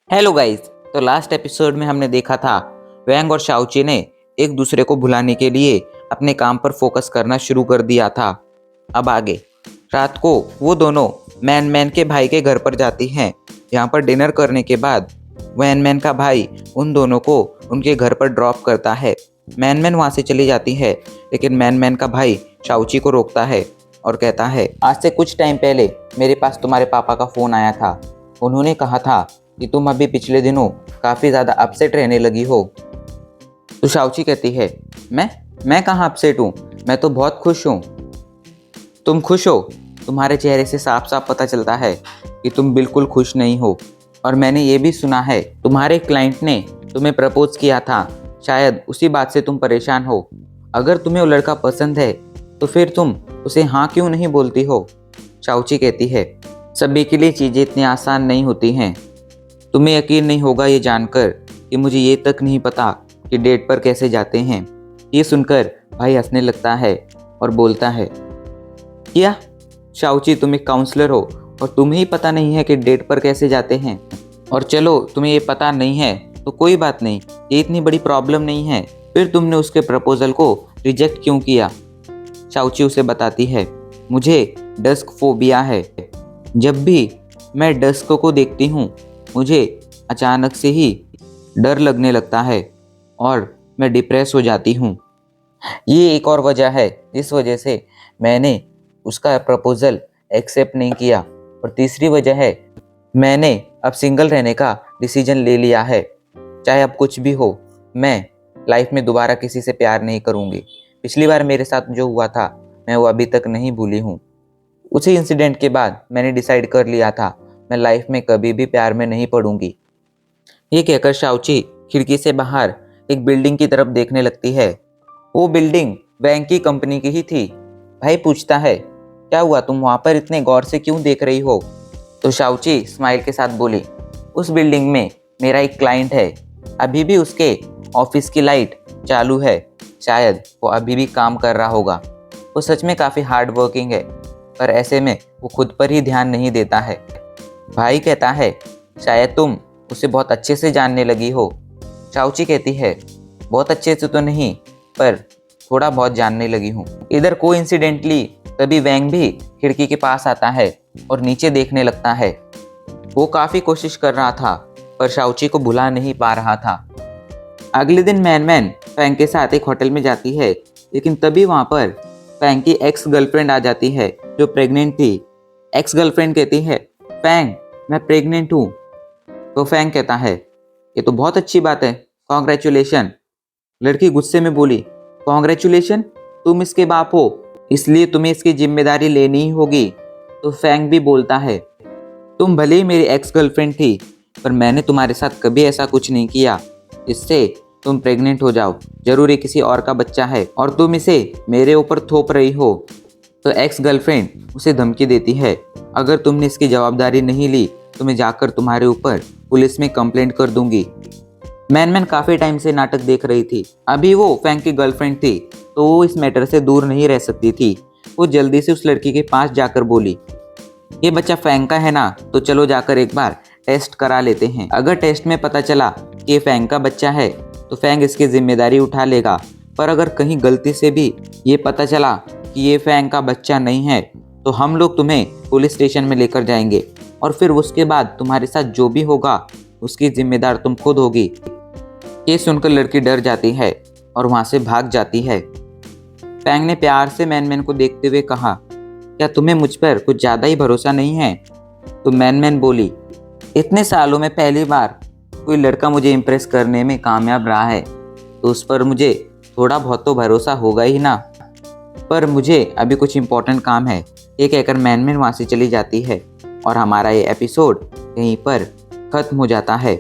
Hello guys. तो last episode में हमने देखा था वैंग और शाओची ने एक दूसरे को भुलाने के लिए अपने काम पर फोकस करना शुरू कर दिया था। अब आगे रात को वो दोनों मैन मैन के भाई के घर पर जाती हैं। यहाँ पर डिनर करने के बाद वैन मैन का भाई उन दोनों को उनके घर पर ड्रॉप करता है। मैन मैन वहाँ से चली जाती है, लेकिन मैन मैन का भाई शाओची को रोकता है और कहता है, आज से कुछ टाइम पहले मेरे पास तुम्हारे पापा का फ़ोन आया था। उन्होंने कहा था कि तुम अभी पिछले दिनों काफ़ी ज़्यादा अपसेट रहने लगी हो। तो शाओची कहती है, मैं कहाँ अपसेट हूँ, मैं तो बहुत खुश हूँ। तुम खुश हो? तुम्हारे चेहरे से साफ साफ पता चलता है कि तुम बिल्कुल खुश नहीं हो। और मैंने ये भी सुना है तुम्हारे क्लाइंट ने तुम्हें प्रपोज किया था, शायद उसी बात से तुम परेशान हो। अगर तुम्हें वो लड़का पसंद है तो फिर तुम उसे हाँ क्यों नहीं बोलती हो? शाओची कहती है, सभी के लिए चीज़ें इतनी आसान नहीं होती हैं। तुम्हें यकीन नहीं होगा ये जानकर कि मुझे ये तक नहीं पता कि डेट पर कैसे जाते हैं। ये सुनकर भाई हंसने लगता है और बोलता है, क्या शाओची, तुम एक काउंसलर हो और तुम्हें ही पता नहीं है कि डेट पर कैसे जाते हैं? और चलो तुम्हें ये पता नहीं है तो कोई बात नहीं, ये इतनी बड़ी प्रॉब्लम नहीं है। फिर तुमने उसके प्रपोजल को रिजेक्ट क्यों किया? शाओची उसे बताती है, मुझे डस्क फोबिया है। जब भी मैं डस्क को देखती हूँ मुझे अचानक से ही डर लगने लगता है और मैं डिप्रेस हो जाती हूँ। ये एक और वजह है जिस वजह से मैंने उसका प्रपोज़ल एक्सेप्ट नहीं किया। और तीसरी वजह है, मैंने अब सिंगल रहने का डिसीजन ले लिया है। चाहे अब कुछ भी हो, मैं लाइफ में दोबारा किसी से प्यार नहीं करूँगी। पिछली बार मेरे साथ जो हुआ था मैं वो अभी तक नहीं भूली हूँ। उसी इंसिडेंट के बाद मैंने डिसाइड कर लिया था मैं लाइफ में कभी भी प्यार में नहीं पड़ूंगी। ये कहकर शाओची खिड़की से बाहर एक बिल्डिंग की तरफ देखने लगती है। वो बिल्डिंग बैंक की कंपनी की ही थी। भाई पूछता है, क्या हुआ, तुम वहाँ पर इतने गौर से क्यों देख रही हो? तो शाओची स्माइल के साथ बोली, उस बिल्डिंग में मेरा एक क्लाइंट है। अभी भी उसके ऑफिस की लाइट चालू है। शायद वो अभी भी काम कर रहा होगा। वो सच में काफ़ी हार्ड वर्किंग है, पर ऐसे में वो खुद पर ही ध्यान नहीं देता है। भाई कहता है, शायद तुम उसे बहुत अच्छे से जानने लगी हो। शाओची कहती है, बहुत अच्छे से तो नहीं, पर थोड़ा बहुत जानने लगी हूँ। इधर कोइंसिडेंटली तभी वैंग भी खिड़की के पास आता है और नीचे देखने लगता है। वो काफ़ी कोशिश कर रहा था पर शाओची को भुला नहीं पा रहा था। अगले दिन मैन मैन फैंग के साथ एक होटल में जाती है, लेकिन तभी वहाँ पर फैंग की एक्स गर्लफ्रेंड आ जाती है जो प्रेग्नेंट थी। एक्स गर्लफ्रेंड कहती है, फैंग मैं प्रेग्नेंट हूँ। तो फैंग कहता है, ये तो बहुत अच्छी बात है, कॉन्ग्रेचुलेशन। लड़की गुस्से में बोली, कॉन्ग्रेचुलेशन? तुम इसके बाप हो, इसलिए तुम्हें इसकी जिम्मेदारी लेनी ही होगी। तो फैंग भी बोलता है, तुम भले ही मेरी एक्स गर्लफ्रेंड थी, पर मैंने तुम्हारे साथ कभी ऐसा कुछ नहीं किया इससे तुम प्रेग्नेंट हो जाओ। जरूर ये किसी और का बच्चा है और तुम इसे मेरे ऊपर थोप रही हो। तो एक्स गर्लफ्रेंड उसे धमकी देती है, अगर तुमने इसकी जवाबदारी नहीं ली तो मैं जाकर तुम्हारे ऊपर पुलिस में कंप्लेंट कर दूंगी। मैन मैन काफ़ी टाइम से नाटक देख रही थी। अभी वो फैंग की गर्लफ्रेंड थी तो वो इस मैटर से दूर नहीं रह सकती थी। वो जल्दी से उस लड़की के पास जाकर बोली, ये बच्चा फैंग का है ना, तो चलो जाकर एक बार टेस्ट करा लेते हैं। अगर टेस्ट में पता चला कि ये फैंग का बच्चा है तो फैंग इसकी जिम्मेदारी उठा लेगा, पर अगर कहीं गलती से भी ये पता चला कि ये फैंग का बच्चा नहीं है तो हम लोग तुम्हें पुलिस स्टेशन में लेकर जाएंगे और फिर उसके बाद तुम्हारे साथ जो भी होगा उसकी जिम्मेदार तुम खुद होगी। ये सुनकर लड़की डर जाती है और वहाँ से भाग जाती है। फैंग ने प्यार से मैन मैन को देखते हुए कहा, क्या तुम्हें मुझ पर कुछ ज़्यादा ही भरोसा नहीं है? तो मैन मैन बोली, इतने सालों में पहली बार कोई लड़का मुझे इम्प्रेस करने में कामयाब रहा है तो उस पर मुझे थोड़ा बहुत तो भरोसा होगा ही ना। पर मुझे अभी कुछ इम्पोर्टेंट काम है। ये कहकर मैन मैन वहाँ से चली जाती है और हमारा ये एपिसोड यहीं पर ख़त्म हो जाता है।